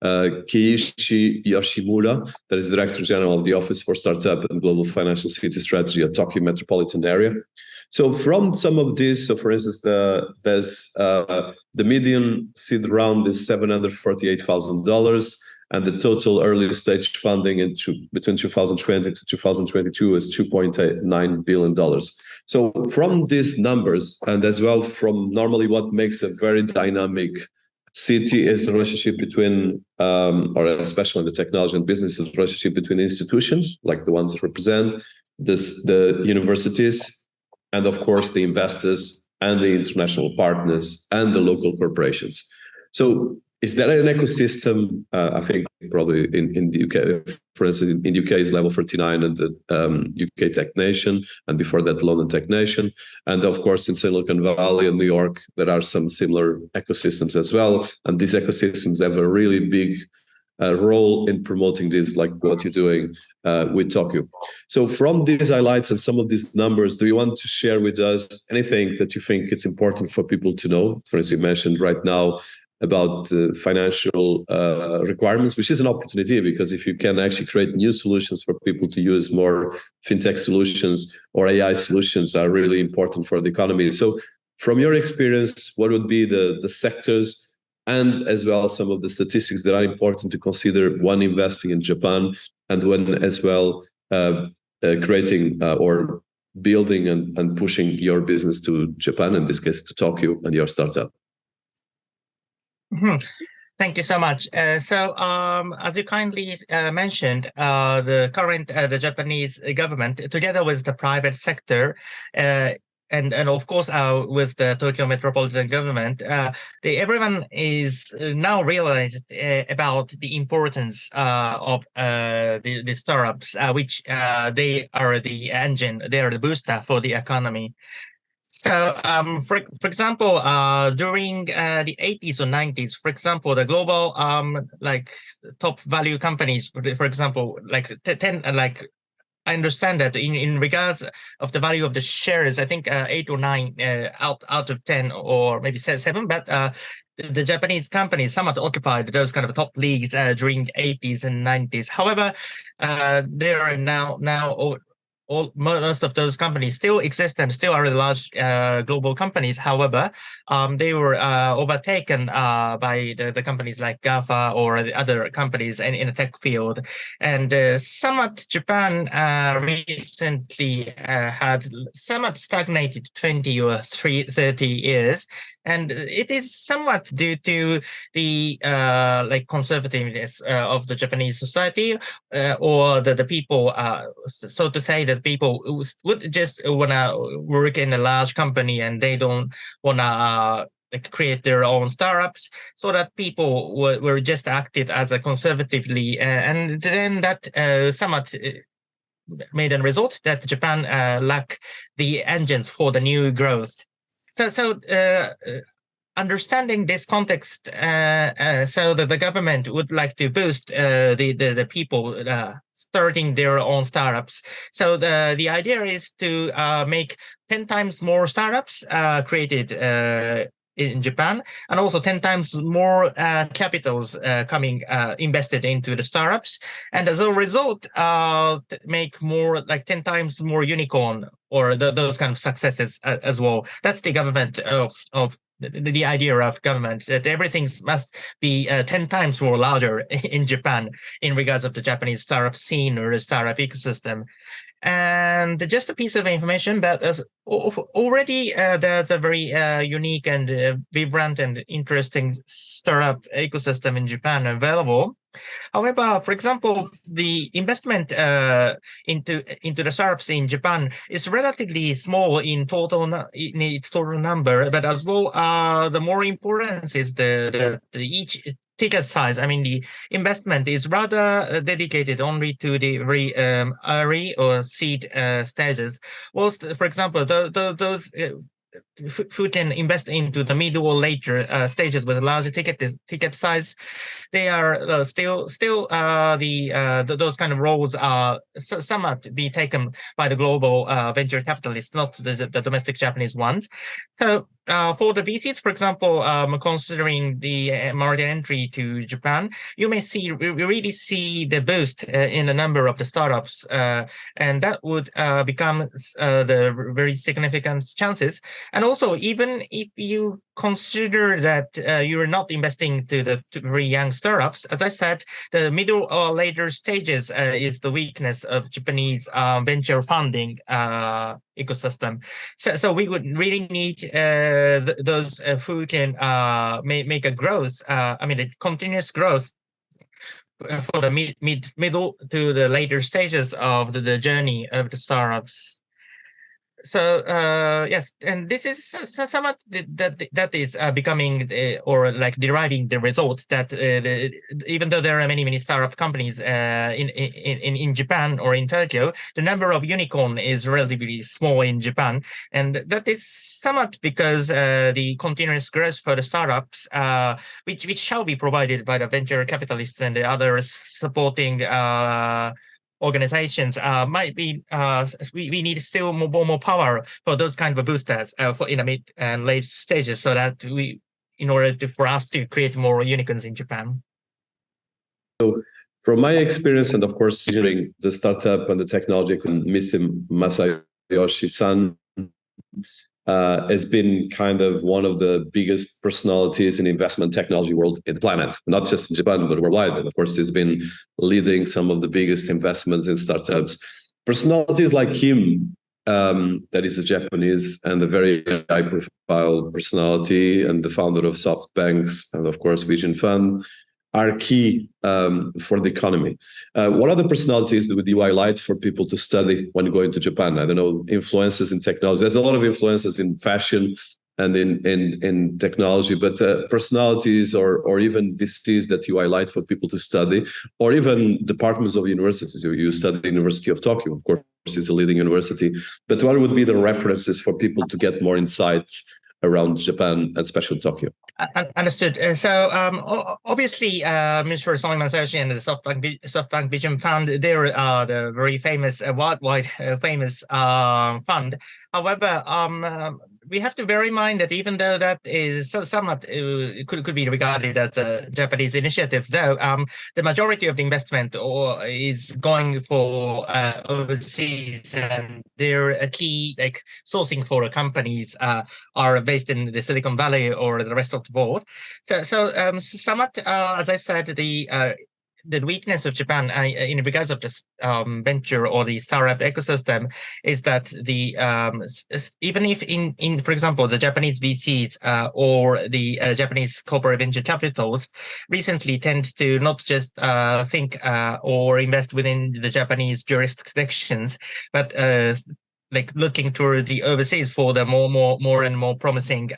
Kiichi Yoshimura, that is Director General of the Office for Startup and Global Financial City Strategy at Tokyo Metropolitan Area. So from some of these, so for instance, there's the median seed round is $748,000, and the total early stage funding between 2020 to 2022 is $2.9 billion. So from these numbers, and as well from normally what makes a very dynamic city is the relationship between, or especially in the technology and business, the relationship between institutions, like the ones that represent the universities, and of course the investors and the international partners and the local corporations. So is there an ecosystem? I think probably in the UK, for instance, in the UK is level 39 and the UK Tech Nation, and before that London Tech Nation. And of course in Silicon Valley and New York, there are some similar ecosystems as well. And these ecosystems have a really big role in promoting this, like what you're doing with Tokyo. So from these highlights and some of these numbers, do you want to share with us anything that you think it's important for people to know? For instance, you mentioned right now about financial requirements, which is an opportunity, because if you can actually create new solutions for people to use, more fintech solutions or AI solutions are really important for the economy. So from your experience, what would be the sectors and as well some of the statistics that are important to consider when investing in Japan and when as well creating or building and pushing your business to Japan, in this case to Tokyo, and your startup? Mm-hmm. Thank you so much. As you kindly mentioned, the current the Japanese government, together with the private sector, and of course with the Tokyo Metropolitan Government, everyone is now realized about the importance of the startups, which they are the engine, they are the booster for the economy. So, for example, during the 80s or 90s, for example, the global like top value companies, for example, like 10, like I understand that in regards of the value of the shares, I think 8 or 9 out of 10, or maybe 7, but the Japanese companies somewhat occupied those kind of top leagues during 80s and 90s. However, there are now most of those companies still exist and still are large global companies. However, they were overtaken by the companies like GAFA or the other companies in the tech field. And somewhat Japan recently had somewhat stagnated 20 or 30 years. And it is somewhat due to the like conservativeness of the Japanese society, or the people, so to say, that people would just want to work in a large company and they don't want to like create their own startups, so that people were just acted as a conservatively, and then that somewhat made a result that Japan lack the engines for the new growth. So understanding this context, so that the government would like to boost the people starting their own startups. So the idea is to make 10 times more startups created in Japan, and also 10 times more capitals coming invested into the startups. And as a result, make more like 10 times more unicorn or those kind of successes as well. That's the government of the idea of government, that everything must be 10 times more larger in Japan in regards of the Japanese startup scene or the startup ecosystem. And just a piece of information that already there's a very unique and vibrant and interesting startup ecosystem in Japan available. However, for example, the investment into the startups in Japan is relatively small in its total number, but as well, the more importance is the each ticket size. I mean, the investment is rather dedicated only to the very early or seed stages. Whilst, for example, those who can invest into the middle or later stages with a larger ticket size, they are still those kind of roles are somewhat be taken by the global venture capitalists, not the domestic Japanese ones. So for the VCs, for example, considering the market entry to Japan, you may really see the boost in the number of the startups, and that would become the very significant chances. And also, even if you consider that you are not investing to very young startups, as I said, the middle or later stages is the weakness of Japanese venture funding ecosystem. So we would really need those who can make a growth, I mean, a continuous growth for the middle to the later stages of the journey of the startups. So yes, and this is somewhat that is becoming or like deriving the result that even though there are many startup companies in Japan or in Tokyo, the number of unicorn is relatively small in Japan, and that is somewhat because the continuous growth for the startups, which shall be provided by the venture capitalists and the others supporting organizations, might be we need still more power for those kind of boosters for in the mid and late stages, so that in order for us to create more unicorns in Japan. So from my experience, and of course, during the startup and the technology, Mr. Masayoshi-san has been kind of one of the biggest personalities in investment technology world in the planet, not just in Japan, but worldwide. And of course, he's been leading some of the biggest investments in startups. Personalities like him, that is a Japanese and a very high-profile personality, and the founder of SoftBanks and of course Vision Fund, are key for the economy. What other personalities would you highlight for people to study when going to Japan? I don't know, influences in technology. There's a lot of influences in fashion and in technology, but personalities or even VCs that you highlight for people to study, or even departments of universities. You study the University of Tokyo, of course, is a leading university. But what would be the references for people to get more insights around Japan, and especially Tokyo? Understood. So obviously, Mr. Solomon Masayoshi and the SoftBank Vision Fund, they're the very famous, worldwide famous fund. However, we have to bear in mind that even though that is somewhat could be regarded as a Japanese initiative, though the majority of the investment is going for overseas, and their key like sourcing for companies are based in the Silicon Valley or the rest of the world. So somewhat, as I said, the weakness of Japan in regards of this venture or the startup ecosystem is that the even if in for example the Japanese VCs or the Japanese corporate venture capitals recently tend to not just think or invest within the Japanese jurisdictions, but like looking toward the overseas for the more and more promising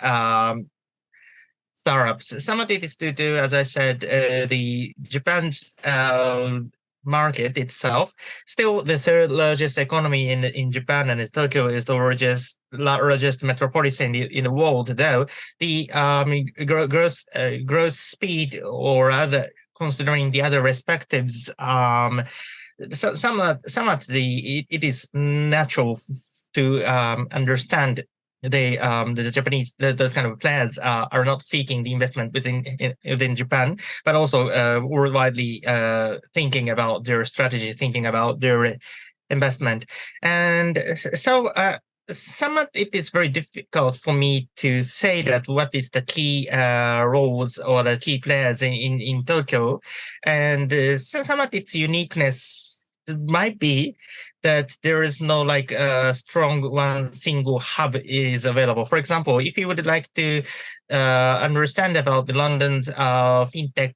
startups. Some of it is to do, as I said, the Japan's market itself. Still, the third largest economy in Japan, and Tokyo is the largest metropolis in the world. Though the growth speed or other, considering the other perspectives, somewhat it is natural to understand the Japanese, those kind of players are not seeking the investment within Japan, but also worldwidely thinking about their strategy, thinking about their investment. And so somewhat it is very difficult for me to say that what is the key roles or the key players in Tokyo. And somewhat its uniqueness might be that there is no like strong one single hub is available. For example, if you would like to understand about the London's fintech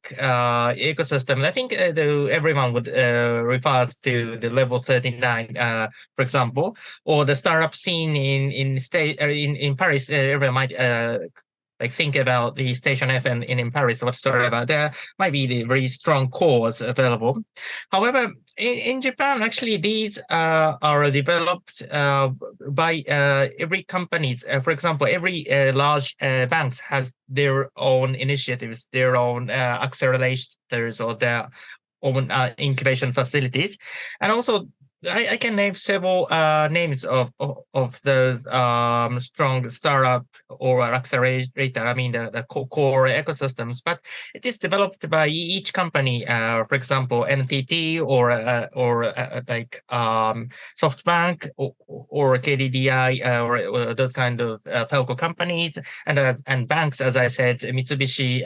ecosystem, I think everyone would refers to the level 39, for example, or the startup scene in Paris. Everyone might like think about the Station F in Paris. What story about there might be the very strong cores available. However, in Japan, actually, these are developed by every companies. For example, every large banks has their own initiatives, their own accelerators, or their own incubation facilities, and also I can name several names of those strong startup or accelerator. I mean the core ecosystems, but it is developed by each company. For example, NTT or like SoftBank or KDDI or those kind of telco companies and banks. As I said, Mitsubishi,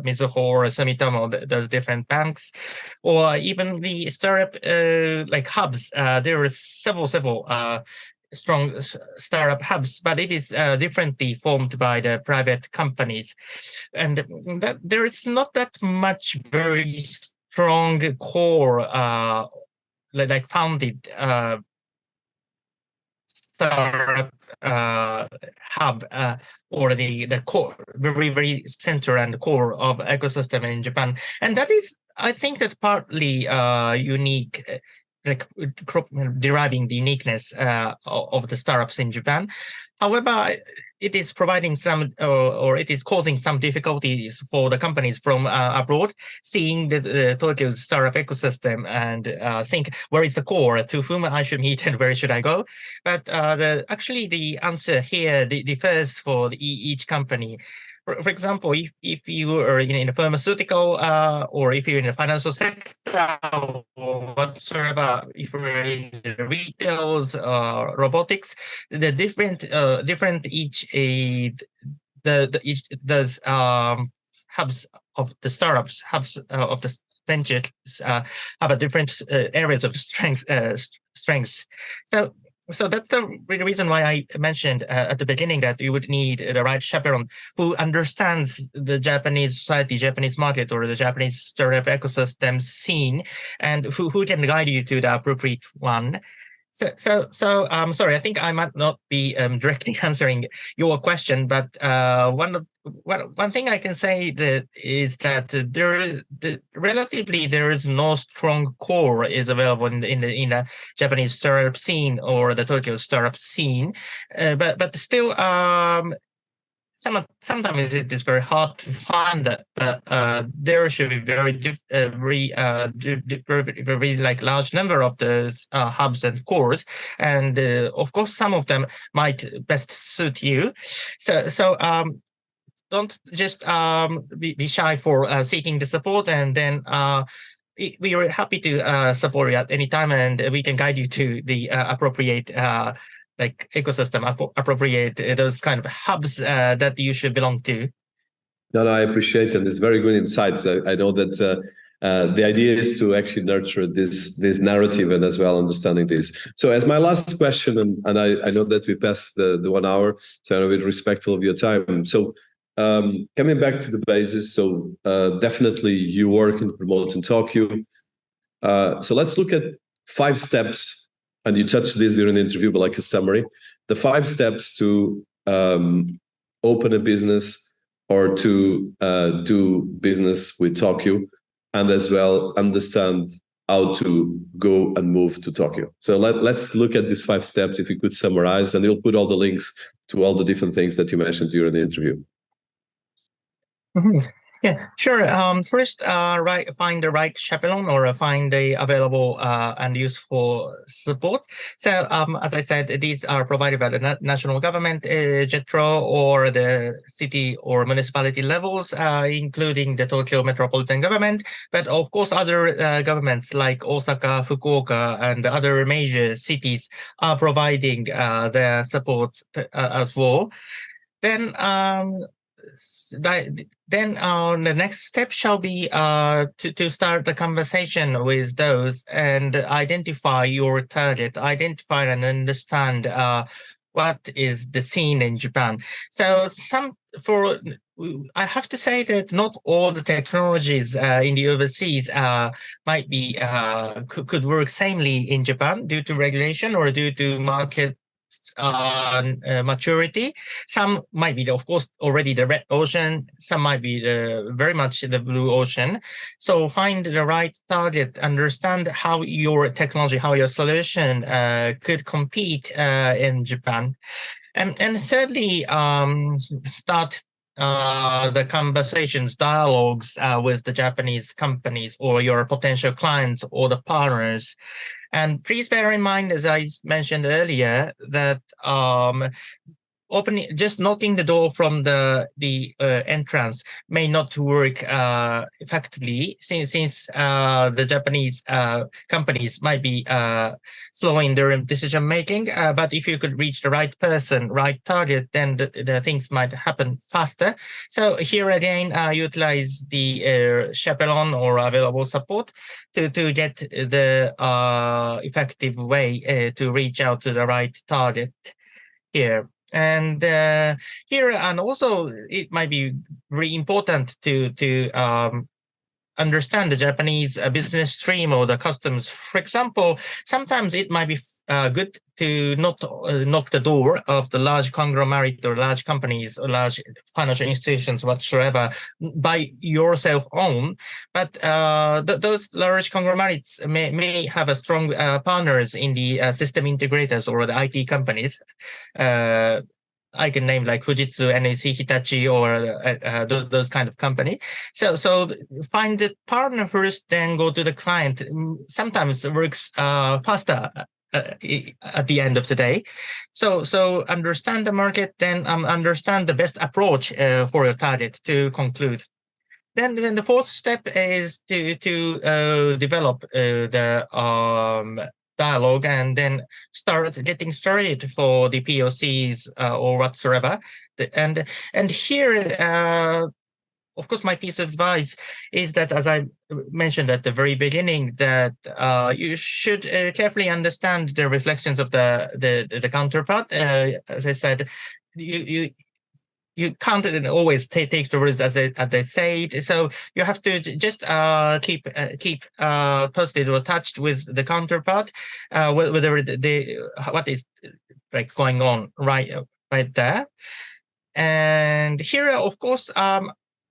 Mizuho, or Sumitomo, those different banks, or even the startup like hubs. There are several strong startup hubs, but it is differently formed by the private companies, and that there is not that much very strong core like founded startup hub or the core, very center and core of ecosystem in Japan, and that is, I think, that partly unique. Like deriving the uniqueness of the startups in Japan. However, it is providing some, or it is causing some difficulties for the companies from abroad, seeing the Tokyo's startup ecosystem and think where is the core, to whom I should meet, and where should I go. But actually, the answer here differs for each company. For example, if you are in a pharmaceutical or if you're in the financial sector or whatsoever, if you're in the retails, robotics, the different each each those hubs of the startups, hubs of the ventures have a different areas of strengths. So that's the reason why I mentioned at the beginning that you would need the right chaperone who understands the Japanese society, Japanese market, or the Japanese startup ecosystem scene, and who can guide you to the appropriate one. So sorry, I think I might not be directly answering your question, but one thing I can say is that relatively there is no strong core is available in the Japanese startup scene or the Tokyo startup scene, but still sometimes it is very hard to find that, but there should be very like large number of those hubs and cores, and of course some of them might best suit you. So don't just be shy for seeking the support, and then we are happy to support you at any time, and we can guide you to the appropriate like ecosystem, appropriate those kind of hubs that you should belong to. No, I appreciate it. It's very good insights. I know that the idea is to actually nurture this narrative and as well understanding this. So as my last question, and I know that we passed the 1 hour, so I'm a bit respectful of your time. So coming back to the basis, so definitely you work in remote in Tokyo. So let's look at 5 steps. And you touched this during the interview, but like a summary, the 5 steps to open a business or to do business with Tokyo, and as well understand how to go and move to Tokyo. So let's look at these 5 steps, if you could summarize, and you'll put all the links to all the different things that you mentioned during the interview. Mm-hmm. Yeah, sure. First, find the right chaperone or find the available and useful support. So, as I said, these are provided by the national government, JETRO, or the city or municipality levels, including the Tokyo metropolitan government, but of course other governments like Osaka, Fukuoka, and other major cities are providing their support as well. Then the next step shall be to start the conversation with those and identify your target, identify and understand what is the scene in Japan. So I have to say that not all the technologies in the overseas might be could work samely in Japan due to regulation or due to market maturity. Some might be, of course, already the red ocean. Some might be very much the blue ocean. So find the right target, understand how your technology, how your solution could compete in Japan. And thirdly, start the conversations, dialogues with the Japanese companies or your potential clients or the partners. And please bear in mind, as I mentioned earlier, that just knocking the door from the entrance may not work effectively, since the Japanese companies might be slowing their decision making. But if you could reach the right person, right target, then the things might happen faster. So here again, utilize the chaperone or available support to get the effective way to reach out to the right target here. And here, and also it might be very important to understand the Japanese business stream or the customs. For example, sometimes it might be good to not knock the door of the large conglomerate or large companies or large financial institutions whatsoever by yourself own, but those large conglomerates may have a strong partners in the system integrators or the IT companies. I can name like Fujitsu, NEC, Hitachi, or those kind of company. So find the partner first, then go to the client. Sometimes it works faster at the end of the day. So understand the market, then understand the best approach for your target to conclude. Then the fourth step is to develop the dialogue and then start getting started for the POCs or whatsoever. And here, of course, my piece of advice is that, as I mentioned at the very beginning, that you should carefully understand the reflections of the counterpart. As I said, you can't always take the words as they say it. So you have to just keep posted or touched with the counterpart, whether what is like going on right there. And here, of course,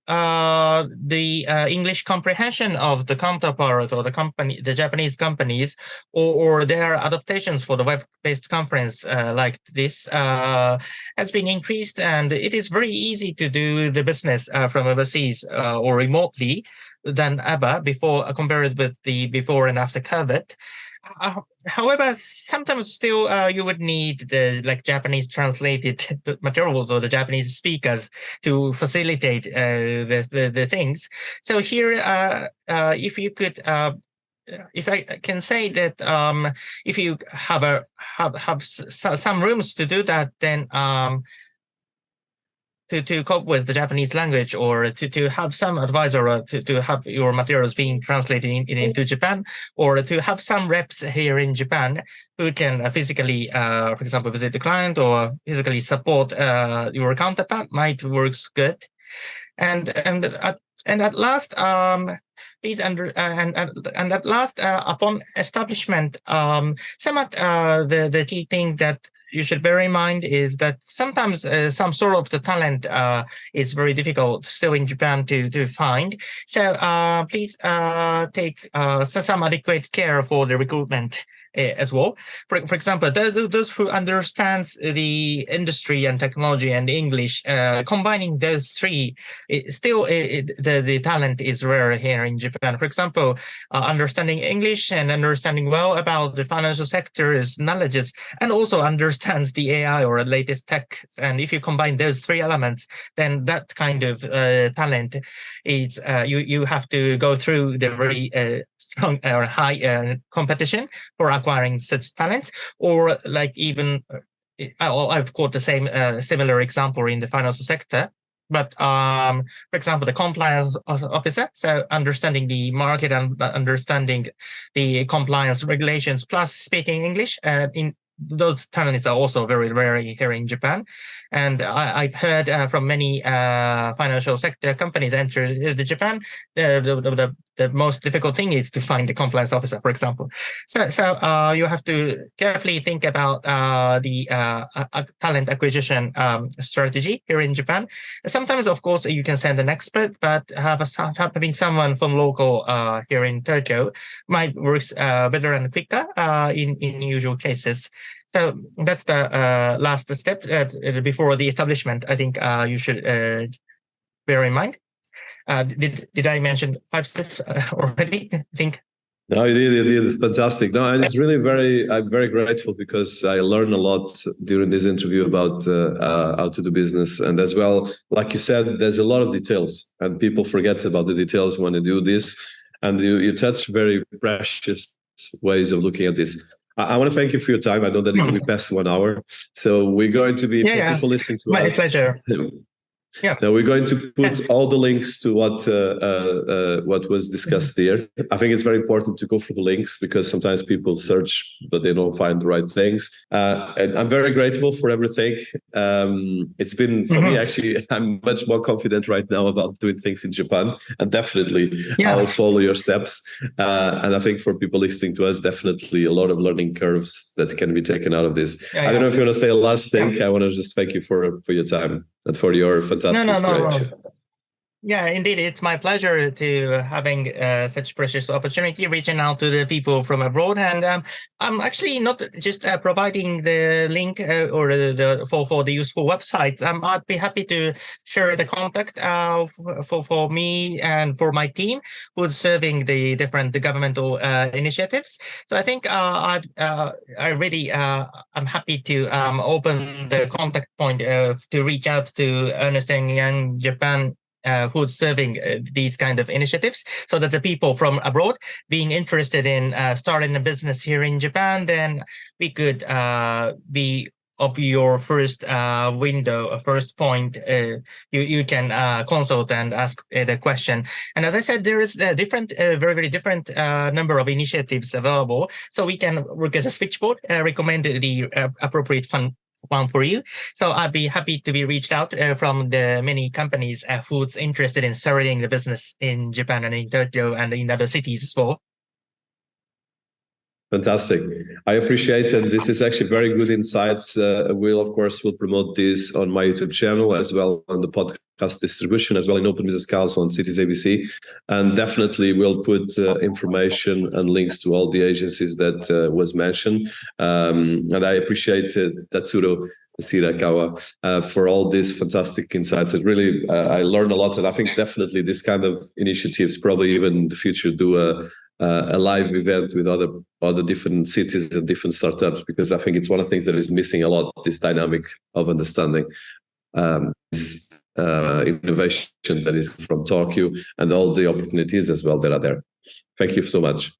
the English comprehension of the counterpart or the Japanese companies or their adaptations for the web-based conference like this has been increased, and it is very easy to do the business from overseas or remotely than ever before, compared with the before and after COVID. However, sometimes still you would need the Japanese translated materials or the Japanese speakers to facilitate the things. So here, if you could, if I can say that, if you have some rooms to do that, then to cope with the Japanese language, or to have some advisor, or to have your materials being translated into Japan, or to have some reps here in Japan who can physically, for example, visit the client or physically support your counterpart might works good. And at last, please and at last, upon establishment, somewhat the key thing that you should bear in mind is that sometimes some sort of the talent is very difficult still in Japan to find. So please take some adequate care for the recruitment as well. For example, those who understands the industry and technology and English, combining those three, the talent is rare here in Japan. For example, understanding English and understanding well about the financial sector's knowledges, and also understands the AI or latest tech. And if you combine those three elements, then that kind of talent is you have to go through the very strong or high competition for acquiring such talents, or like even I've quote the same similar example in the financial sector. But for example, the compliance officer, so understanding the market and understanding the compliance regulations, plus speaking English, in those talents are also very rare here in Japan. And I've heard from many financial sector companies enter the Japan, the most difficult thing is to find the compliance officer, for example. So you have to carefully think about the talent acquisition strategy here in Japan. Sometimes, of course, you can send an expert, but having someone from local here in Tokyo might work better and quicker in usual cases. So that's the last step before the establishment. I think you should bear in mind. Did I mention 5 steps already? I think. No, you did. It's fantastic. No, and it's really I'm very grateful because I learned a lot during this interview about how to do business. And as well, like you said, there's a lot of details and people forget about the details when they do this. And you touch very precious ways of looking at this. I want to thank you for your time. I know that it will be past 1 hour. So we're going to be, people listening to us. My pleasure. Yeah. Now we're going to put all the links to what was discussed there. I think it's very important to go for the links because sometimes people search, but they don't find the right things. And I'm very grateful for everything. It's been, for me, actually, I'm much more confident right now about doing things in Japan. And definitely, I'll follow your steps. And I think for people listening to us, definitely a lot of learning curves that can be taken out of this. I don't know if you want to say a last thing. I want to just thank you for your time and for your fantastic inspiration. Yeah, indeed. It's my pleasure to having such precious opportunity reaching out to the people from abroad. And I'm actually not just providing the link or for the useful websites. I'd be happy to share the contact for me and for my team who's serving the different governmental initiatives. So I think I'm happy to open the contact point to reach out to Ernst & Young Japan, who's serving these kind of initiatives, so that the people from abroad being interested in starting a business here in Japan, then we could be of your first window, first point. You can consult and ask the question. And as I said, there is a different, very different number of initiatives available. So we can work as a switchboard, recommend the appropriate one for you. So I'd be happy to be reached out from the many companies who's interested in starting the business in Japan and in Tokyo and in other cities as well. Fantastic. I appreciate it. This is actually very good insights. We'll promote this on my YouTube channel as well on the podcast distribution as well in Open Business Council and Cities ABC. And definitely we'll put information and links to all the agencies that was mentioned. And I appreciate Tatsuro Shirakawa for all these fantastic insights. It really, I learned a lot, and I think definitely this kind of initiatives probably even in the future do a live event with other different cities and different startups, because I think it's one of the things that is missing a lot, this dynamic of understanding this innovation that is from Tokyo and all the opportunities as well that are there. Thank you so much.